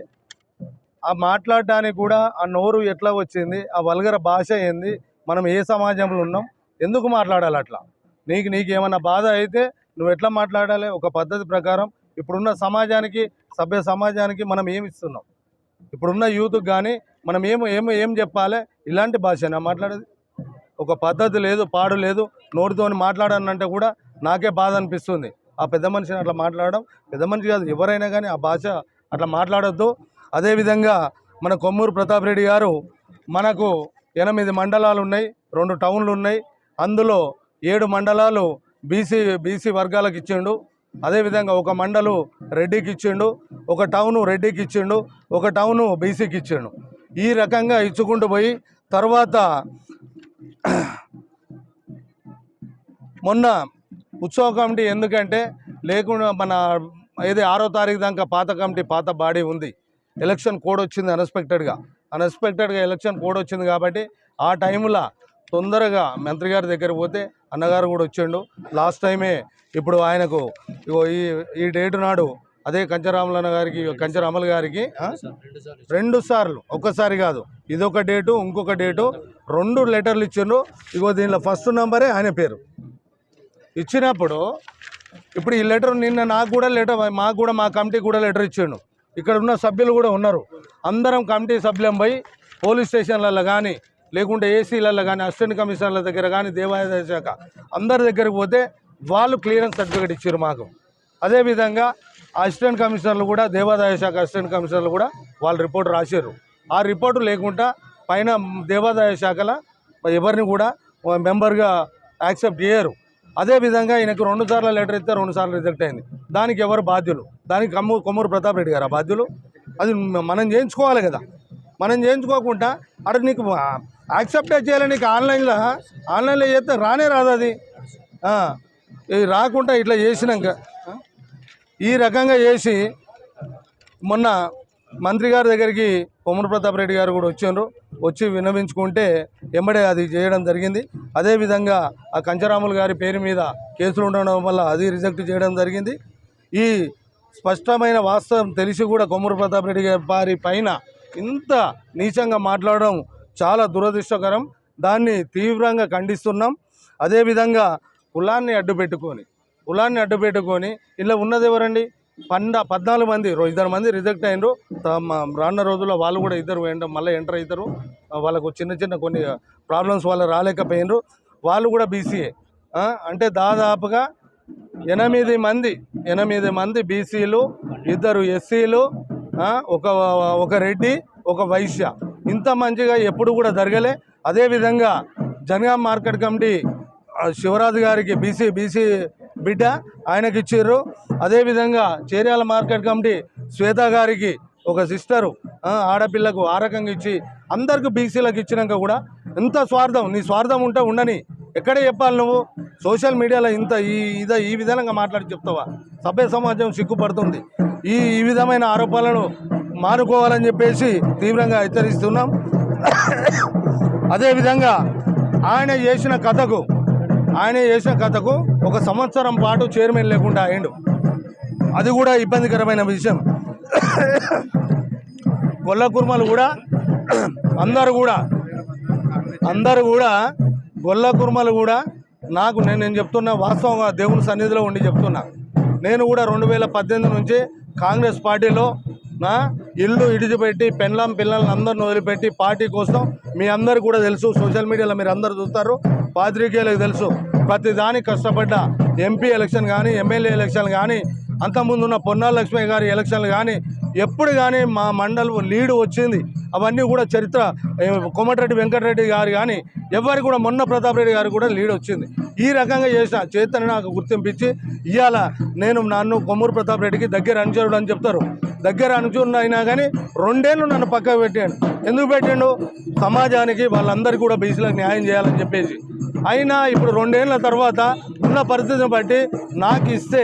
ఆ మాట్లాడడానికి కూడా ఆ నోరు ఎట్లా వచ్చింది, ఆ వల్గర భాష ఏంది, మనం ఏ సమాజంలో ఉన్నాం, ఎందుకు మాట్లాడాలి అట్లా. నీకు ఏమన్నా బాధ అయితే నువ్వు ఎట్లా మాట్లాడాలి? ఒక పద్ధతి ప్రకారం ఇప్పుడున్న సమాజానికి, సభ్య సమాజానికి మనం ఏమి ఇస్తున్నాం? ఇప్పుడున్న యూత్కి కానీ మనం ఏం చెప్పాలి? ఇలాంటి భాషనా మాట్లాడేది? ఒక పద్ధతి లేదు, పాడు లేదు. నోటితో మాట్లాడానంటే కూడా నాకే బాధ అనిపిస్తుంది. ఆ పెద్ద మనిషిని అట్లా మాట్లాడడం, పెద్ద మనిషి కాదు ఎవరైనా కానీ ఆ భాష అట్లా మాట్లాడొద్దు. అదేవిధంగా మన కొమ్మూరు ప్రతాప్ రెడ్డి గారు మనకు 8 మండలాలు ఉన్నాయి, 2 టౌన్లు ఉన్నాయి. అందులో 7 మండలాలు బీసీ వర్గాలకు ఇచ్చిండు. అదేవిధంగా ఒక మండలు రెడ్డికి ఇచ్చిండు, ఒక టౌను రెడ్డికి ఇచ్చిండు, ఒక టౌను బీసీకి ఇచ్చిండు. ఈ రకంగా ఇచ్చుకుంటూ పోయి తర్వాత మొన్న ఉత్సవ కమిటీ ఎందుకంటే లేకుండా మన ఏదో 6వ తారీఖు దాకా పాత బాడీ ఉంది. ఎలక్షన్ కోడ్ వచ్చింది అన్ఎక్స్పెక్టెడ్గా ఎలక్షన్ కోడ్ వచ్చింది కాబట్టి ఆ టైంలో తొందరగా మంత్రి గారి దగ్గర పోతే అన్నగారు కూడా వచ్చిండు. లాస్ట్ టైమే ఇప్పుడు ఆయనకు ఈ డేటు నాడు అదే కంచరామల గారికి 2 సార్లు, ఒక్కసారి కాదు, ఇదొక డేటు ఇంకొక డేటు 2 లెటర్లు ఇచ్చిండ్రు. దీనిలో ఫస్ట్ నంబరే ఆయన పేరు ఇచ్చినప్పుడు ఇప్పుడు ఈ లెటర్ నిన్న మాకు కూడా మా కమిటీ కూడా లెటర్ ఇచ్చిండు. ఇక్కడ ఉన్న సభ్యులు కూడా ఉన్నారు. అందరం కమిటీ సభ్యులం పోయి పోలీస్ స్టేషన్లలో కానీ లేకుంటే ఏసీలలో కానీ అసిస్టెంట్ కమిషనర్ల దగ్గర కానీ దేవాదాయ శాఖ అందరి దగ్గరికి పోతే వాళ్ళు క్లియరెన్స్ సర్టిఫికేట్ ఇచ్చారు మాకు. అదేవిధంగా అసిస్టెంట్ కమిషనర్లు కూడా దేవాదాయ శాఖ అసిస్టెంట్ కమిషనర్లు కూడా వాళ్ళు రిపోర్ట్ రాశారు. ఆ రిపోర్టు లేకుండా పైన దేవాదాయ శాఖల ఎవరిని కూడా మెంబర్గా యాక్సెప్ట్ చేయరు. అదేవిధంగా ఈయనకు 2 సార్లు లెటర్ ఇస్తే 2 సార్లు రిజెక్ట్ అయింది. దానికి ఎవరు బాధ్యులు? దానికి కొమ్మూరు ప్రతాప్ రెడ్డి గారు బాధ్యులు. అది మనం చేయించుకోవాలి కదా. మనం చేయించుకోకుండా అక్కడ నీకు యాక్సెప్ట్ చేయాలి. నీకు ఆన్లైన్లో చేస్తే రానే రాదు. అది రాకుండా ఇట్లా చేసినాక ఈ రకంగా చేసి మొన్న మంత్రి గారి దగ్గరికి కొమ్మూరు ప్రతాప్ రెడ్డి గారు కూడా వచ్చి విన్నవించుకుంటే ఎంబడే అది చేయడం జరిగింది. అదేవిధంగా ఆ కంచరాములు గారి పేరు మీద కేసులు ఉండడం వల్ల అది రిజెక్ట్ చేయడం జరిగింది. ఈ స్పష్టమైన వాస్తవం తెలిసి కూడా కొమ్మూరు ప్రతాప్ రెడ్డి గారి పైన ఇంత నీచంగా మాట్లాడడం చాలా దురదృష్టకరం. దాన్ని తీవ్రంగా ఖండిస్తున్నాం. అదేవిధంగా కులాన్ని అడ్డుపెట్టుకొని ఇలా ఉన్నది ఎవరండి? 14 మంది, 2 మంది రిజెక్ట్ అయినరు. రానున్న రోజుల్లో వాళ్ళు కూడా ఇద్దరు మళ్ళీ ఎంటర్ అవుతారు. వాళ్ళకు చిన్న కొన్ని ప్రాబ్లమ్స్ వాళ్ళు రాలేకపోయినరు. వాళ్ళు కూడా బీసీఏ. అంటే దాదాపుగా 8 మంది బీసీలు, 2 ఎస్సీలు, ఒక రెడ్డి, ఒక వైశ్య. ఇంత మంచిగా ఎప్పుడు కూడా జరగలే. అదేవిధంగా జనగాం మార్కెట్ కమిటీ శివరాజు గారికి బీసీ బిడ్డ ఆయనకి ఇచ్చారు. అదేవిధంగా చేర్యాల మార్కెట్ కమిటీ శ్వేత గారికి ఒక సిస్టరు ఆడపిల్లకు ఆ రకంగా ఇచ్చి అందరికి బీసీలకు ఇచ్చినాక కూడా ఎంత స్వార్థం! నీ స్వార్థం ఉంటే ఉండని. ఎక్కడే చెప్పాలి నువ్వు? సోషల్ మీడియాలో ఈ విధంగా మాట్లాడి చెప్తావా? సభ్య సమాజం సిగ్గుపడుతుంది. ఈ విధమైన ఆరోపణలను మానుకోవాలని చెప్పేసి తీవ్రంగా హెచ్చరిస్తున్నాం. అదేవిధంగా ఆయన చేసిన కథకు 1 సంవత్సరం పాటు చైర్మన్ లేకుండా అయ్యిండు. అది కూడా ఇబ్బందికరమైన విషయం. గొల్ల కుర్మలు కూడా అందరూ కూడా గొల్ల కుర్మలు కూడా నేను చెప్తున్నా, వాస్తవంగా దేవుని సన్నిధిలో ఉండి చెప్తున్నా. నేను కూడా 2018 నుంచి కాంగ్రెస్ పార్టీలో నా ఇల్లు ఇడిచిపెట్టి పిల్లల్ని అందరిని వదిలిపెట్టి పార్టీ కోసం మీ అందరు కూడా తెలుసు, సోషల్ మీడియాలో మీరు అందరు చూస్తారు, పాత్రికేయులకు తెలుసు, ప్రతి దానికి కష్టపడ్డ. ఎంపీ ఎలక్షన్ కానీ, ఎమ్మెల్యే ఎలక్షన్ కానీ, అంతకుముందు ఉన్న పొన్నాల లక్ష్మయ్య గారి ఎలక్షన్లు కానీ ఎప్పుడు కానీ మా మండలం లీడ్ వచ్చింది. అవన్నీ కూడా చరిత్ర. కోమటిరెడ్డి వెంకటరెడ్డి గారు కానీ ఎవరికి కూడా, మొన్న ప్రతాప్ రెడ్డి గారు కూడా లీడ్ వచ్చింది. ఈ రకంగా చేతని నాకు గుర్తింపించి ఇవాళ నన్ను కొమ్మూరు ప్రతాప్ రెడ్డికి దగ్గర అనుచరుడు అని చెప్తారు. దగ్గర అనుచరుడు అయినా కానీ 2 ఏళ్ళు నన్ను పక్కకు పెట్టాడు. ఎందుకు పెట్టాడు? సమాజానికి వాళ్ళందరికీ కూడా బీసీలకు న్యాయం చేయాలని చెప్పేసి. అయినా ఇప్పుడు 2 ఏళ్ల తర్వాత ఉన్న పరిస్థితిని బట్టి నాకు ఇస్తే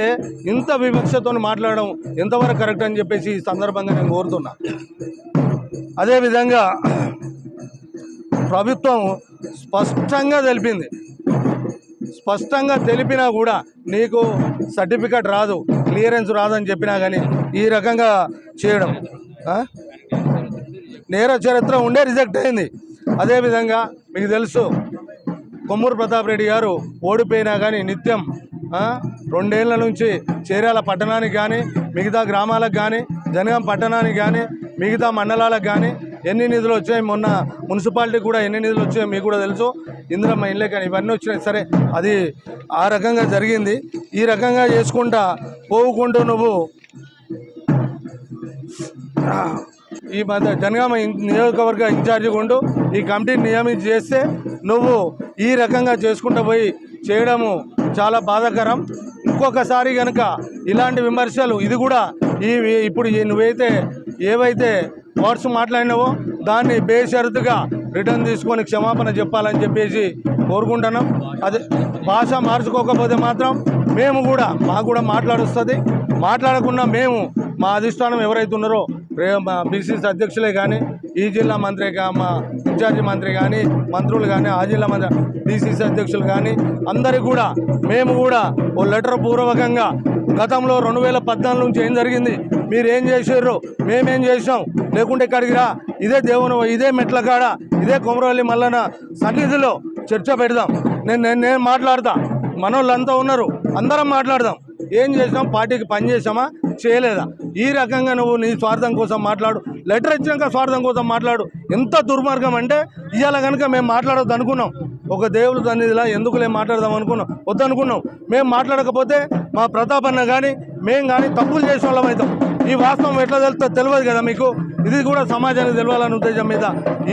ఇంత వివక్షతో మాట్లాడడం ఎంతవరకు కరెక్ట్ అని చెప్పేసి ఈ సందర్భంగా నేను కోరుతున్నా. అదేవిధంగా ప్రభుత్వం స్పష్టంగా తెలిపినా కూడా నీకు సర్టిఫికెట్ రాదు, క్లియరెన్స్ రాదని చెప్పినా కానీ ఈ రకంగా చేయడం నేర చరిత్ర ఉండే రిజెక్ట్ అయింది. అదేవిధంగా మీకు తెలుసు కొమ్మూరు ప్రతాప్ రెడ్డి గారు ఓడిపోయినా కానీ నిత్యం 2 ఏళ్ల నుంచి చేర్యాల పట్టణానికి కానీ మిగతా గ్రామాలకు కానీ జనగాం పట్టణానికి కానీ మిగతా మండలాలకు కానీ ఎన్ని నిధులు వచ్చాయి, మొన్న మున్సిపాలిటీ కూడా ఎన్ని నిధులు వచ్చాయో మీకు కూడా తెలుసు. ఇందిరమ్మ ఇళ్ళే కానీ ఇవన్నీ వచ్చినాయి. సరే, అది ఆ రకంగా జరిగింది. ఈ రకంగా చేసుకుంటా పోవుకుంటూ నువ్వు ఈ మధ్య జనగామ నియోజకవర్గ ఇన్ఛార్జి ఉంటూ ఈ కమిటీని నియమించి చేస్తే నువ్వు ఈ రకంగా చేసుకుంటూ పోయి చేయడము చాలా బాధాకరం. ఇంకొకసారి కనుక ఇలాంటి విమర్శలు, ఇది కూడా ఇప్పుడు నువ్వైతే ఏవైతే వర్డ్స్ మాట్లాడినావో దాన్ని బేషరతుగా రిటర్న్ తీసుకొని క్షమాపణ చెప్పాలని చెప్పేసి కోరుకుంటున్నాం. అదే భాష మార్చుకోకపోతే మాత్రం మాకు కూడా మాట్లాడుస్తుంది. మాట్లాడకుండా మేము మా అధిష్టానం ఎవరైతే ఉన్నారో మా బీసీసీ అధ్యక్షులే కానీ, ఈ జిల్లా మంత్రి మా ఇన్ఛార్జి మంత్రి కానీ, మంత్రులు కానీ, ఆ జిల్లా మంత్రి బీసీసీ అధ్యక్షులు కానీ అందరికీ కూడా మేము కూడా ఓ లెటర్ పూర్వకంగా గతంలో 2014 నుంచి ఏం జరిగింది, మీరు ఏం చేసారు, మేమేం చేసాం, లేకుంటే ఇక్కడికి రా, ఇదే ఇదే మెట్ల కాడ ఇదే కొమరవల్లి మల్లన్న సన్నిధిలో చర్చ పెడదాం. నేను మాట్లాడతా, మనోళ్ళంతా ఉన్నారు, అందరం మాట్లాడదాం. ఏం చేసాం, పార్టీకి పని చేసామా చేయలేదా, ఈ రకంగా నువ్వు నీ స్వార్థం కోసం మాట్లాడు, లెటర్ ఇచ్చినాక స్వార్థం కోసం మాట్లాడు. ఎంత దుర్మార్గం అంటే ఇవాళ కనుక మేము మాట్లాడొద్దు అనుకున్నాం, ఒక దేవుడు సన్నిధిలా ఎందుకులే మాట్లాడదాం అనుకున్నాం, వద్దనుకున్నాం. మేము మాట్లాడకపోతే మా ప్రతాప్ అన్న కానీ మేము కానీ తప్పులు చేసిన వాళ్ళం అవుతాం. ఈ వాస్తవం ఎట్లా తెలుస్తుందో తెలియదు కదా మీకు, ఇది కూడా సమాజానికి తెలియాలనే ఉద్దేశం మీద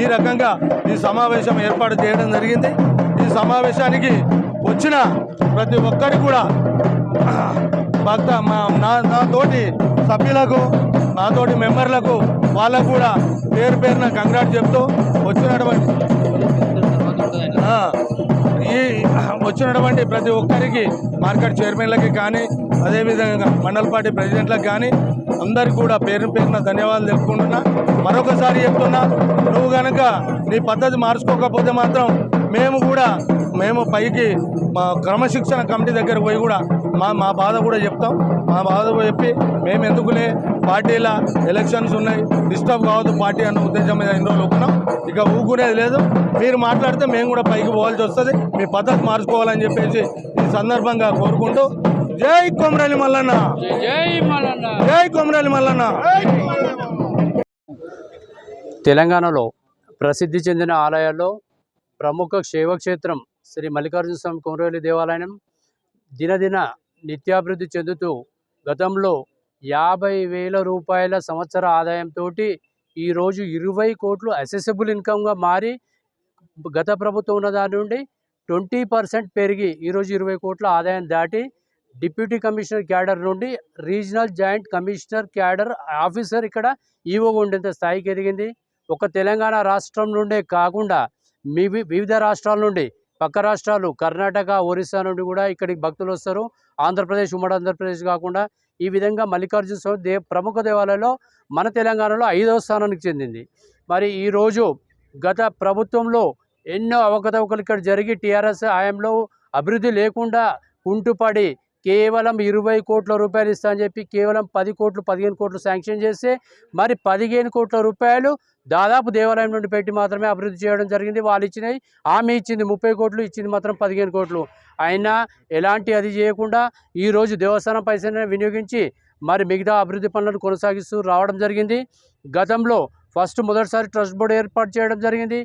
ఈ రకంగా ఈ సమావేశం ఏర్పాటు చేయడం జరిగింది. ఈ సమావేశానికి వచ్చిన ప్రతి ఒక్కరికి కూడా నాతోటి సభ్యులకు, నాతోటి మెంబర్లకు, వాళ్ళకు కూడా పేరున కంగ్రాట్ చెప్తూ వచ్చినటువంటి ప్రతి ఒక్కరికి, మార్కెట్ చైర్మన్లకి కానీ, అదేవిధంగా మండల పార్టీ ప్రెసిడెంట్లకు కానీ అందరికీ కూడా పేరున ధన్యవాదాలు తెలుపుకుంటున్నా. మరొకసారి చెప్తున్నా, నువ్వు కనుక నీ పద్ధతి మార్చుకోకపోతే మాత్రం మేము పైకి మా క్రమశిక్షణ కమిటీ దగ్గర పోయి కూడా మా బాధ కూడా చెప్తాం. మా బాధ చెప్పి మేము ఎందుకులే, పార్టీల ఎలక్షన్స్ ఉన్నాయి, డిస్టర్బ్ కావద్దు పార్టీ అన్న ఉద్దేశం మీద ఎన్ని రోజులు ఒప్పుకున్నాం. ఇక ఊకునేది లేదు. మీరు మాట్లాడితే మేము కూడా పైకి పోవాల్సి వస్తుంది, మీ పద్ధతి మార్చుకోవాలని చెప్పేసి ఈ సందర్భంగా కోరుకుంటూ, జై కొమరవెల్లి మల్లన్న, జై కొమరవెల్లి మల్లన్న. తెలంగాణలో ప్రసిద్ధి చెందిన ఆలయాల్లో ప్రముఖ శైవక్షేత్రం శ్రీ మల్లికార్జున స్వామి కొమరవెల్లి దేవాలయం దినదిన నిత్యాభివృద్ధి చెందుతూ గతంలో 50,000 రూపాయల సంవత్సర ఆదాయంతో ఈరోజు 20 కోట్లు అసెసిబుల్ ఇన్కమ్గా మారి, గత ప్రభుత్వం ఉన్న దాని నుండి 20% పెరిగి ఈరోజు 20 కోట్ల ఆదాయం దాటి డిప్యూటీ కమిషనర్ క్యాడర్ నుండి regional joint commissioner cadre officer ఇక్కడ ఈవోగా ఉండేంత స్థాయికి ఎదిగింది. ఒక తెలంగాణ రాష్ట్రం నుండే కాకుండా వివిధ రాష్ట్రాల నుండి, పక్క రాష్ట్రాలు కర్ణాటక, ఒరిస్సా నుండి కూడా ఇక్కడికి భక్తులు వస్తారు. ఆంధ్రప్రదేశ్, ఉమ్మడి ఆంధ్రప్రదేశ్ కాకుండా ఈ విధంగా మల్లికార్జున స్వామి ప్రముఖ దేవాలయంలో మన తెలంగాణలో 5వ స్థానానికి చెందింది. మరి ఈరోజు గత ప్రభుత్వంలో ఎన్నో అవకతవకలు ఇక్కడ జరిగి టీఆర్ఎస్ హయాంలో అభివృద్ధి లేకుండా కుంటుపడి కేవలం 20 కోట్ల రూపాయలు ఇస్తా అని చెప్పి కేవలం 10 కోట్లు 15 కోట్లు శాంక్షన్ చేస్తే మరి 15 కోట్ల రూపాయలు దాదాపు దేవాలయం నుండి పెట్టి మాత్రమే అభివృద్ధి చేయడం జరిగింది. వాళ్ళు ఇచ్చినవి, ఆమె ఇచ్చింది 30 కోట్లు, ఇచ్చింది మాత్రం 15 కోట్లు. అయినా ఎలాంటి అది చేయకుండా ఈరోజు దేవస్థానం పైసలను వినియోగించి మరి మిగతా అభివృద్ధి పనులను కొనసాగిస్తూ రావడం జరిగింది. గతంలో మొదటిసారి ట్రస్ట్ బోర్డు ఏర్పాటు చేయడం జరిగింది.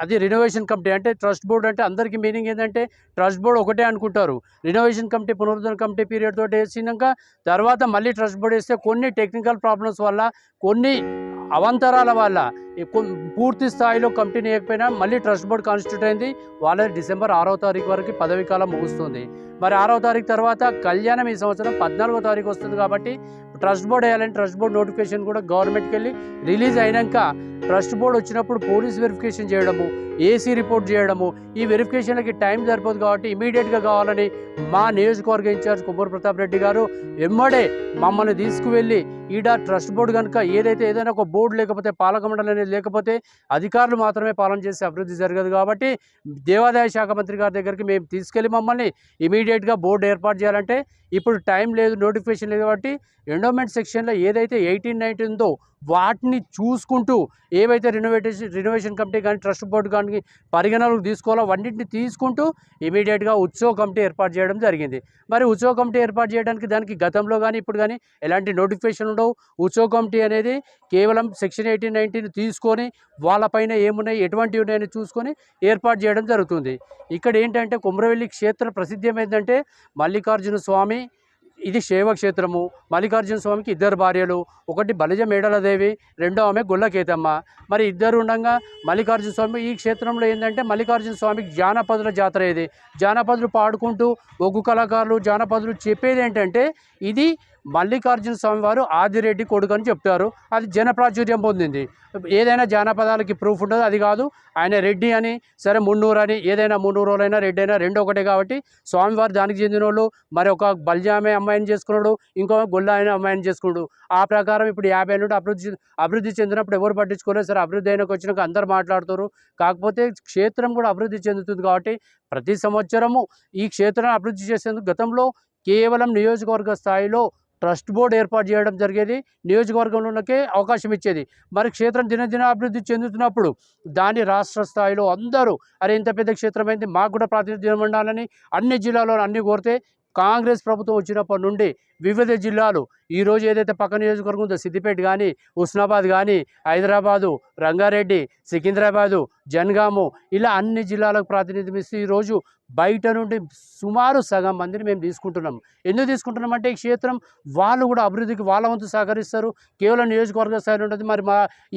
అది రినోవేషన్ కమిటీ. అంటే ట్రస్ట్ బోర్డు అంటే అందరికీ మీనింగ్ ఏంటంటే ట్రస్ట్ బోర్డు ఒకటే అనుకుంటారు. రినోవేషన్ కమిటీ, పునరుద్ధరణ కమిటీ పీరియడ్ తోటి వేసినాక తర్వాత మళ్ళీ ట్రస్ట్ బోర్డు వేస్తే కొన్ని టెక్నికల్ ప్రాబ్లమ్స్ వల్ల, కొన్ని అవంతరాల వల్ల పూర్తి స్థాయిలో కమిటీని వేయకపోయినా మళ్ళీ ట్రస్ట్ బోర్డు కాన్స్టిట్యూట్ అయింది. వాళ్ళది డిసెంబర్ 6వ తారీఖు వరకు పదవీ కాలం ముగుస్తుంది. మరి 6వ తారీఖు తర్వాత కళ్యాణం ఈ సంవత్సరం 14వ తారీఖు వస్తుంది. కాబట్టి ట్రస్ట్ బోర్డు వేయాలని ట్రస్ట్ బోర్డు నోటిఫికేషన్ కూడా గవర్నమెంట్కి వెళ్ళి రిలీజ్ అయినాక ట్రస్ట్ బోర్డు వచ్చినప్పుడు పోలీస్ వెరిఫికేషన్ చేయడము, ఏసీ రిపోర్ట్ చేయడము, ఈ వెరిఫికేషన్లకి టైం సరిపోదు కాబట్టి ఇమీడియట్గా కావాలని మా నియోజకవర్గ ఇన్ఛార్జ్ కొమ్మూరు ప్రతాప్ రెడ్డి గారు ఎమ్మడే మమ్మల్ని తీసుకువెళ్ళి ఈడ ట్రస్ట్ బోర్డు కనుక ఏదైనా ఒక బోర్డు లేకపోతే పాలక మండలి అనేది లేకపోతే అధికారులు మాత్రమే పాలన చేసే అభివృద్ధి జరగదు. కాబట్టి దేవాదాయ శాఖ మంత్రి గారి దగ్గరికి మేము తీసుకెళ్ళి మమ్మల్ని ఇమీడియట్గా బోర్డు ఏర్పాటు చేయాలంటే ఇప్పుడు టైం లేదు, నోటిఫికేషన్ లేదు. కాబట్టి ఎండో ఎండోమెంట్ సెక్షన్లో ఏదైతే 18, 19 ఉందో వాటిని చూసుకుంటూ ఏవైతే రినోవేషన్ కమిటీ కానీ ట్రస్ట్ బోర్డు కానీ పరిగణనలోకి తీసుకోవాలో అవన్నింటిని తీసుకుంటూ ఇమీడియట్గా ఉత్సవ కమిటీ ఏర్పాటు చేయడం జరిగింది. మరి ఉత్సవ కమిటీ ఏర్పాటు చేయడానికి దానికి గతంలో కానీ ఇప్పుడు కానీ ఎలాంటి నోటిఫికేషన్ ఉండవు. ఉత్సవ కమిటీ అనేది కేవలం సెక్షన్ 18, 19 తీసుకొని వాళ్ళపైన ఏమున్నాయి ఎటువంటివి ఉన్నాయని చూసుకొని ఏర్పాటు చేయడం జరుగుతుంది. ఇక్కడ ఏంటంటే కొమరవెల్లి క్షేత్ర ప్రసిద్ధి ఏంటంటే మల్లికార్జున స్వామి, ఇది శైవ క్షేత్రము. మల్లికార్జున స్వామికి 2 భార్యలు, ఒకటి బలిజ మేడలదేవి, రెండో ఆమె గొల్లకేతమ్మ. మరి ఇద్దరు ఉండగా మల్లికార్జున స్వామి ఈ క్షేత్రంలో ఏంటంటే మల్లికార్జున స్వామికి జానపదుల జాతర. ఇది జానపదులు పాడుకుంటూ ఒగ్గు కళాకారులు జానపదులు చెప్పేది ఏంటంటే ఇది మల్లికార్జున స్వామి వారు ఆదిరెడ్డి కొడుకు అని చెప్తారు. అది జనప్రాచుర్యం పొందింది. ఏదైనా జానపదాలకి ప్రూఫ్ ఉండదు, అది కాదు. ఆయన రెడ్డి అని, సరే మున్నూరు అని, ఏదైనా మున్నూరులైనా రెడ్డి అయినా రెండు ఒకటే కాబట్టి స్వామివారు దానికి చెందిన వాళ్ళు. మరి ఒక బల్జామే అమ్మాయిని చేసుకున్నాడు, ఇంకో గొల్ల ఆయన అమ్మాయిని చేసుకున్నాడు. ఆ ప్రకారం ఇప్పుడు 50 నుండి అభివృద్ధి చెందినప్పుడు ఎవరు పట్టించుకోలేదు. సరే అభివృద్ధి అయినాక వచ్చినాక అందరు మాట్లాడుతారు. కాకపోతే క్షేత్రం కూడా అభివృద్ధి చెందుతుంది కాబట్టి ప్రతి సంవత్సరము ఈ క్షేత్రాన్ని అభివృద్ధి చేసేందుకు గతంలో కేవలం నియోజకవర్గ స్థాయిలో ట్రస్ట్ బోర్డు ఏర్పాటు చేయడం జరిగేది. నియోజకవర్గంలోకే అవకాశం ఇచ్చేది. మరి క్షేత్రం దినదిన అభివృద్ధి చెందుతున్నప్పుడు దాన్ని రాష్ట్ర స్థాయిలో అందరూ అరే ఇంత పెద్ద క్షేత్రం అయింది, మాకు కూడా ప్రాతినిధ్యం ఉండాలని అన్ని జిల్లాలో అన్ని కోరితే కాంగ్రెస్ ప్రభుత్వం వచ్చినప్పటి నుండి వివిధ జిల్లాలు ఈరోజు ఏదైతే పక్క నియోజకవర్గం ఉందో సిద్దిపేట కానీ, హుస్నాబాద్ కానీ, హైదరాబాదు, రంగారెడ్డి, సికింద్రాబాదు, జనగాము ఇలా అన్ని జిల్లాలకు ప్రాతినిధ్యం ఇస్తూ ఈరోజు బయట నుండి సుమారు సగం మందిని మేము తీసుకుంటున్నాం. ఎందుకు తీసుకుంటున్నాం అంటే ఈ క్షేత్రం వాళ్ళు కూడా అభివృద్ధికి వాళ్ళ వంతు సహకరిస్తారు. కేవలం నియోజకవర్గ స్థాయిలో ఉంటుంది. మరి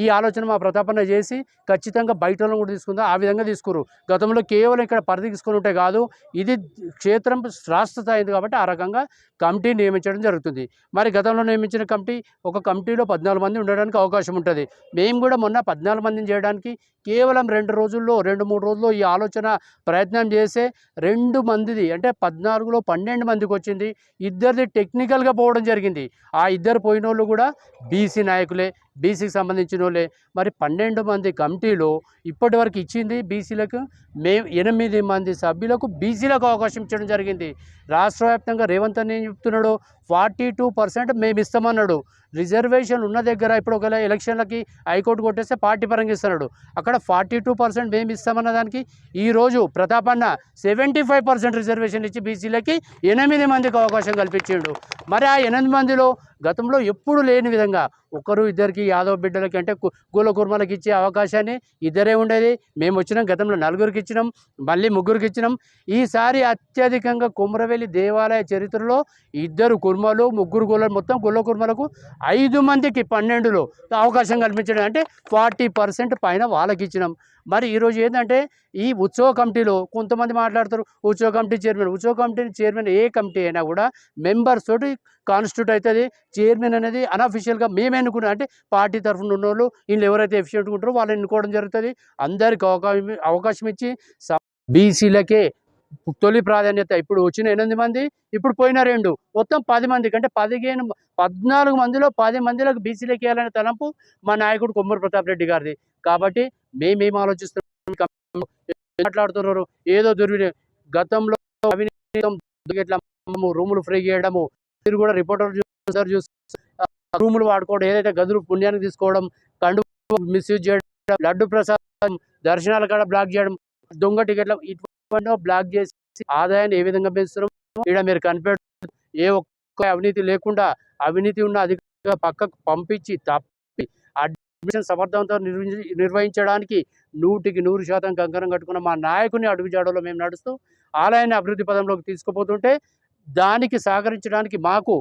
ఈ ఆలోచన మా ప్రతాపన్న చేసి ఖచ్చితంగా బయట వాళ్ళని కూడా తీసుకుందాం ఆ విధంగా తీసుకురు. గతంలో కేవలం ఇక్కడ పరిధి తీసుకొని ఉంటే కాదు, ఇది క్షేత్రం రాష్ట్ర స్థాయి కాబట్టి ఆ రకంగా కమిటీ నియమించడం జరుగుతుంది. మరి గతంలో నియమించిన ఒక కమిటీలో 14 మంది ఉండడానికి అవకాశం ఉంటుంది. మేము కూడా మొన్న 14 మందిని చేయడానికి కేవలం 2 రోజుల్లో 2-3 రోజుల్లో ఈ ఆలోచన ప్రయత్నం చేసే 2 మందిది అంటే 14లో 12 మందికి వచ్చింది. ఇద్దరిది టెక్నికల్గా పోవడం జరిగింది. ఆ ఇద్దరు పోయిన వాళ్ళు కూడా బీసీ నాయకులే, బీసీకి సంబంధించిన వాళ్ళే. మరి 12 మంది కమిటీలో ఇప్పటి వరకు ఇచ్చింది బీసీలకు మేము 8 మంది సభ్యులకు బీసీలకు అవకాశం ఇచ్చడం జరిగింది. రాష్ట్ర వ్యాప్తంగా రేవంత్ అని చెప్తున్నాడు 42% మేము ఇస్తామన్నాడు. రిజర్వేషన్ ఉన్న దగ్గర ఇప్పుడు ఒకవేళ ఎలక్షన్లకి హైకోర్టు కొట్టేస్తే పార్టీ పరంగా ఇస్తున్నాడు. అక్కడ 42% మేము ఇస్తామన్న దానికి ఈరోజు ప్రతాపన్న 75% రిజర్వేషన్ ఇచ్చి బీసీలకి 8 మందికి అవకాశం కల్పించిండు. మరి ఆ 8 మందిలో గతంలో ఎప్పుడు లేని విధంగా ఒకరు ఇద్దరికి యాదవ్ బిడ్డలకి అంటే గోల కుర్మలకి ఇచ్చే అవకాశాన్ని ఇద్దరే ఉండేది. మేము వచ్చినాం, గతంలో 4గురికి ఇచ్చినాం, మళ్ళీ 3గురికి ఇచ్చినాం. ఈసారి అత్యధికంగా కొమరవెల్లి దేవాలయ చరిత్రలో 2 కుర్మలు 3 గొల్లలు మొత్తం గొల్ల కుర్మలకు 5 మందికి 12లో అవకాశం కల్పించడం అంటే 40% పైన వాళ్ళకి ఇచ్చినాం. మరి ఈరోజు ఏంటంటే ఈ ఉత్సవ కమిటీలో కొంతమంది మాట్లాడతారు ఉత్సవ కమిటీ చైర్మన్ ఏ కమిటీ అయినా కూడా మెంబర్స్ తోటి కాన్స్టిట్యూట్ అవుతుంది. చైర్మన్ అనేది అన్అఫిషియల్గా మేము ఎన్నుకున్నాం అంటే పార్టీ తరఫున ఉన్న వాళ్ళు వీళ్ళు ఎవరైతే ఎఫిషియెంట్గా ఉంటారో వాళ్ళని ఎన్నుకోవడం జరుగుతుంది. అందరికి అవకాశం ఇచ్చి బీసీలకే తొలి ప్రాధాన్యత. ఇప్పుడు వచ్చిన 8 మంది, ఇప్పుడు పోయిన 2 మొత్తం 10 మందికి అంటే 14 మందిలో 10 మందిలకు బీసీలకి ఇవ్వాలనే తలంపు మా నాయకుడు కొమ్మూరు ప్రతాప్ రెడ్డి గారిది. కాబట్టి మేమేం ఆలోచిస్తున్నాం, మాట్లాడుతున్నారు ఏదో గతంలో రూములు ఫ్రీ చేయడము, మీరు కూడా రిపోర్టర్లు చూస్తారు రూములు వాడుకోవడం, ఏదైతే గదులు పుణ్యానికి తీసుకోవడం, కండు మిస్యూజ్ చేయడం, లడ్డు ప్రసాదం దర్శనాల కాడ బ్లాక్ చేయడం, దొంగ టికెట్ల ఇటువంటి బ్లాక్ చేసి ఆదాయాన్ని ఏ విధంగా పెంచుతున్నాం ఇక్కడ మీరు కనిపెడుతుంది. ఏ ఒక్క అవినీతి లేకుండా అవినీతి ఉన్న అధికారులు పక్కకు పంపించి తప్పి అడ్మిషన్ సమర్థవంతంగా నిర్వహించడానికి 100% కంకణం కట్టుకున్న మా నాయకుని అడుగుజాడలో మేము నడుస్తూ ఆలయాన్ని అభివృద్ధి పదంలోకి తీసుకుపోతుంటే దానికి సహకరించడానికి మాకు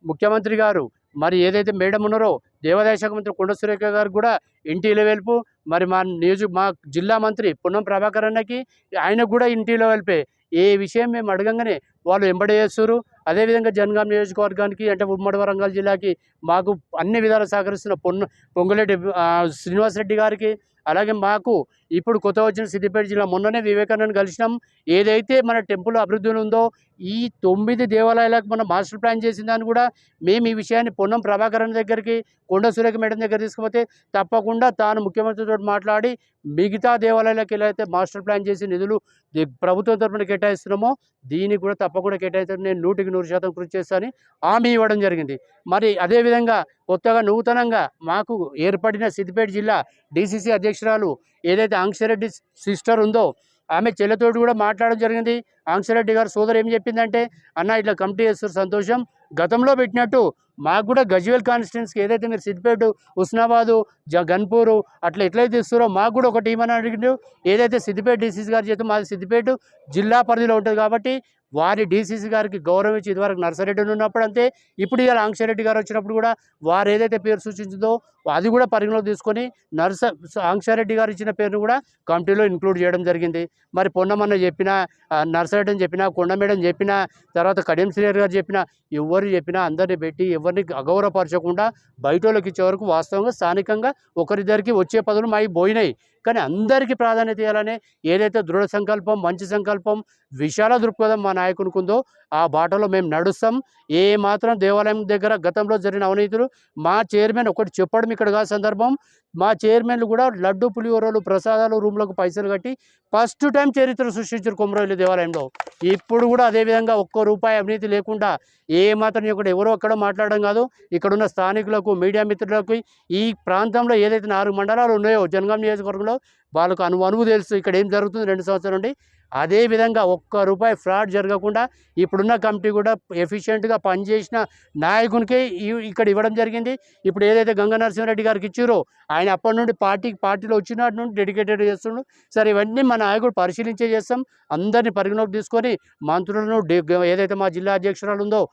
ముఖ్యమంత్రి గారు మరి ఏదైతే మేడం ఉన్నారో దేవాదాయ శాఖ మంత్రి కొండ సురేఖ గారు కూడా ఇంటిలో వెలుపు, మరి మా జిల్లా మంత్రి పొన్నం ప్రభాకర్ అన్నకి ఆయనకు కూడా ఇంటిలో వెలిపే ఏ విషయం మేము అడగంగానే వాళ్ళు వెంబడి చేస్తారు. అదేవిధంగా జనగాం నియోజకవర్గానికి అంటే ఉమ్మడి వరంగల్ జిల్లాకి మాకు అన్ని విధాలు సహకరిస్తున్న పొంగులేటి శ్రీనివాసరెడ్డి గారికి, అలాగే మాకు ఇప్పుడు కొత్త వచ్చిన సిద్దిపేట జిల్లా మొన్ననే వివేకానంద కలిసినాం. ఏదైతే మన టెంపుల్ అభివృద్ధి ఉందో ఈ 9 దేవాలయాలకు మనం మాస్టర్ ప్లాన్ చేసిన దాన్ని కూడా మేము ఈ విషయాన్ని పొన్నం ప్రభాకరన్ దగ్గరికి, కొండ సురేఖ మేడం దగ్గర తీసుకుపోతే తప్పకుండా తాను ముఖ్యమంత్రితో మాట్లాడి మిగతా దేవాలయాలకు ఎలా అయితే మాస్టర్ ప్లాన్ చేసి నిధులు ప్రభుత్వం తరఫున కేటాయిస్తున్నామో దీనికి కూడా తప్పకుండా కేటాయిస్తాను. నేను 100% కృషి చేస్తానని హామీ ఇవ్వడం జరిగింది. మరి అదేవిధంగా కొత్తగా నూతనంగా మాకు ఏర్పడిన సిద్దిపేట జిల్లా DCC అధ్యక్షురాలు ఏదైతే ఆంక్షరెడ్డి సిస్టర్ ఉందో ఆమె చెల్లెతోటి కూడా మాట్లాడడం జరిగింది. ఆంక్షరెడ్డి గారు సోదరు ఏం చెప్పిందంటే, అన్న ఇట్లా కమిటీ చేస్తారు సంతోషం, గతంలో పెట్టినట్టు మాకు కూడా గజ్వేల్ కాన్స్టిట్యున్సీకి ఏదైతే మీరు సిద్దిపేట, హుస్నాబాదు, గన్పూరు అట్లా ఎట్లయితే ఇస్తారో మాకు కూడా ఒక టీం అని అడిగిండు. ఏదైతే సిద్దిపేట DCC గారి చేత మాది సిద్దిపేట జిల్లా పరిధిలో ఉంటుంది కాబట్టి వారి DCC గారికి గౌరవం ఇచ్చి ఇదివరకు నర్సరెడ్డి ఉన్నప్పుడు అంతే, ఇప్పుడు ఇలా ఆంక్షరెడ్డి గారు వచ్చినప్పుడు కూడా వారు ఏదైతే పేరు సూచించిందో అది కూడా పరిగణలోకి తీసుకొని ఆంక్షరెడ్డి గారు ఇచ్చిన పేరును కూడా కమిటీలో ఇంక్లూడ్ చేయడం జరిగింది. మరి పొన్నమన్న చెప్పినా, నర్సరెడ్డి అని చెప్పినా, కొండమేడ అని చెప్పినా, తర్వాత కడియం శ్రీహరి గారు చెప్పినా, ఎవరు చెప్పినా అందరిని పెట్టి ఎవరిని అగౌరవపరచకుండా బయట వాళ్ళకి ఇచ్చే వరకు వాస్తవంగా స్థానికంగా ఒకరిద్దరికి వచ్చే పదవులు మావి పోయినాయి. కానీ అందరికీ ప్రాధాన్యత ఇవ్వాలనే ఏదైతే దృఢ సంకల్పం, మంచి సంకల్పం, విశాల దృక్పథం మా నాయకునికి ఉందో ఆ బాటలో మేము నడుస్తాం. ఏ మాత్రం దేవాలయం దగ్గర గతంలో జరిగిన అవినీతులు మా చైర్మన్ ఒకటి చెప్పడం ఇక్కడ కాదు సందర్భం, మా చైర్మన్లు కూడా లడ్డు పులిహోరలు ప్రసాదాలు రూమ్లకు పైసలు కట్టి ఫస్ట్ టైం చరిత్ర సృష్టించారు కొమరవెల్లి దేవాలయంలో. ఇప్పుడు కూడా అదేవిధంగా ₹1 అవినీతి లేకుండా ఏ మాత్రం ఇక్కడ ఎవరో అక్కడ మాట్లాడడం కాదు, ఇక్కడున్న స్థానికులకు, మీడియా మిత్రులకు, ఈ ప్రాంతంలో ఏదైతే 4 మండలాలు ఉన్నాయో జనగాం నియోజకవర్గంలో వాళ్ళకు అనువు తెలుసు ఇక్కడ ఏం జరుగుతుంది 2 సంవత్సరాల నుండి. అదేవిధంగా ₹1 ఫ్రాడ్ జరగకుండా ఇప్పుడున్న కమిటీ కూడా ఎఫిషియెంట్గా పనిచేసిన నాయకునికే ఇక్కడ ఇవ్వడం జరిగింది. ఇప్పుడు ఏదైతే గంగా నరసింహారెడ్డి గారికి ఇచ్చారో ఆయన అప్పటి నుండి పార్టీలో వచ్చినట్టు నుండి డెడికేటెడ్ చేస్తుండ్రు. సరే ఇవన్నీ మా నాయకుడు పరిశీలించే చేస్తాం. అందరినీ పరిగణలోకి తీసుకొని మంత్రులను ఏదైతే మా జిల్లా అధ్యక్షురాలు ఉందో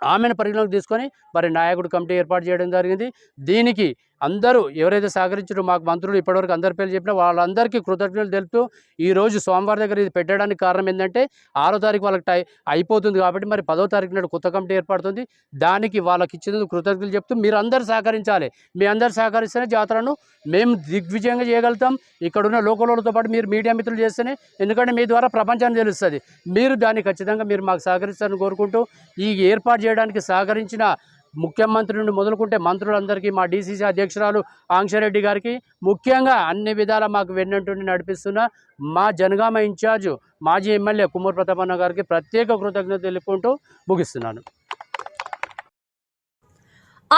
ఆమెను పరిగణలోకి తీసుకొని మరి నాయకుడు కమిటీ ఏర్పాటు చేయడం జరిగింది. దీనికి అందరూ ఎవరైతే సహకరించారో మాకు మంత్రులు ఇప్పటివరకు అందరి పేర్లు చెప్పినా వాళ్ళందరికీ కృతజ్ఞతలు తెలుపుతూ ఈరోజు సోమవారం దగ్గర ఇది పెట్టడానికి కారణం ఏంటంటే 6వ తారీఖు వాళ్ళకి అయిపోతుంది కాబట్టి మరి 10వ తారీఖు నాడు కొత్త కమిటీ ఏర్పడుతుంది. దానికి వాళ్ళకి ఇచ్చినందుకు కృతజ్ఞతలు చెప్తూ మీరు అందరూ సహకరించాలి. మీ అందరు సహకరిస్తేనే జాతరను మేము దిగ్విజయంగా చేయగలుగుతాం. ఇక్కడున్న లోకలతో పాటు మీరు మీడియా మిత్రులు చేస్తేనే, ఎందుకంటే మీ ద్వారా ప్రపంచాన్ని తెలుస్తుంది. మీరు దాన్ని ఖచ్చితంగా మీరు మాకు సహకరిస్తారని కోరుకుంటూ ఈ ఏర్పాటు చేయడానికి సహకరించిన ముఖ్యమంత్రి నుండి మొదలుకుంటే మంత్రులందరికీ, మా DCC అధ్యక్షురాలు ఆంక్షరెడ్డి గారికి, ముఖ్యంగా అన్ని విధాలా మాకు వెన్నంటుండి నడిపిస్తున్న మా జనగామ ఇన్ఛార్జ్ మాజీ ఎమ్మెల్యే కుమ్మూరు ప్రతాపన్న గారికి ప్రత్యేక కృతజ్ఞత తెలుపుకుంటూ ముగిస్తున్నాను.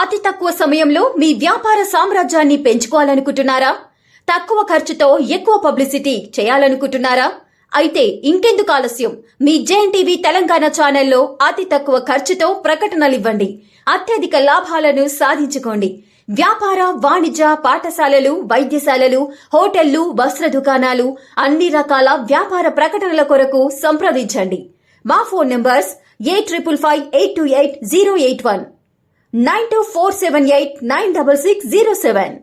అతి తక్కువ సమయంలో మీ వ్యాపార సామ్రాజ్యాన్ని పెంచుకోవాలనుకుంటున్నారా? తక్కువ ఖర్చుతో ఎక్కువ పబ్లిసిటీ చేయాలనుకుంటున్నారా? అయితే ఇంకెందుకు ఆలస్యం, మీ JNTV తెలంగాణ ఛానల్లో అతి తక్కువ ఖర్చుతో ప్రకటనలివ్వండి, అత్యధిక లాభాలను సాధించుకోండి. వ్యాపార, వాణిజ్య, పాఠశాలలు, వైద్యశాలలు, హోటళ్లు, వస్త్ర దుకాణాలు, అన్ని రకాల వ్యాపార ప్రకటనల కొరకు సంప్రదించండి. మా ఫోన్ నంబర్స్ 8558280881 9247896607.